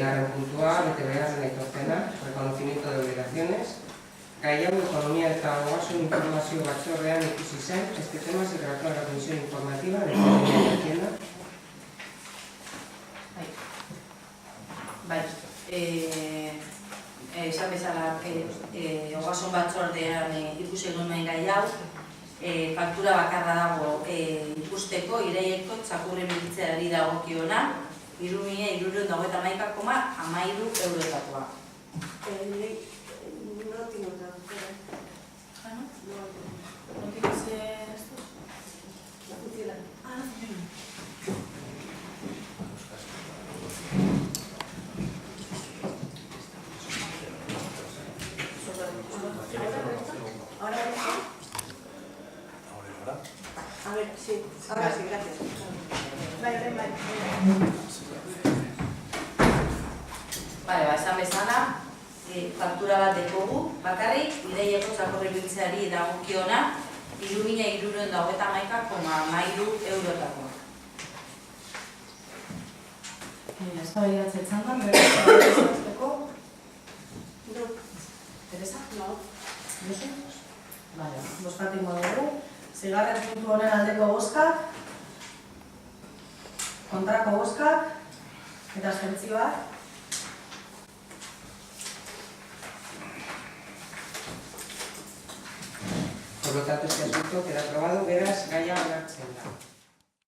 Bigarren puntua, betebeharren aitorpena, reconocimiento de obligaciones. Gai hau ekonomia eta ogasun informazio batzordean ikusi zen. Este tema se trató en la comisión informativa de Economía y Hacienda. Bai, esan bezala ogasun batzordean ikusi genuen gai hau, faktura bakarra dago ikusteko, Iraieko txakurren biltzeari dagokiona, 3.391,13 eurotakoa. No tengo traductora. Ah, ¿no? ¿No tienes esto? La funcionaria. Ah, no funciona. ¿Ahora? A ver, sí. Ahora sí, gracias. Vale. Bale, esan bezala, faktura bat dekogu, bakarrik, Iraieko txakurren biltzeari dagokiona, 3.391,13 eurotakoa. Eztabaidatze txandan, berezko? No. Teresa? No. Josu? Bale, bozkatingo dugu. Zigarren puntu honen aldeko bozkak, kontrako bozkak, eta abstentzioak. Por lo tanto, este asunto queda aprobado. Beraz, gaia onartzen da.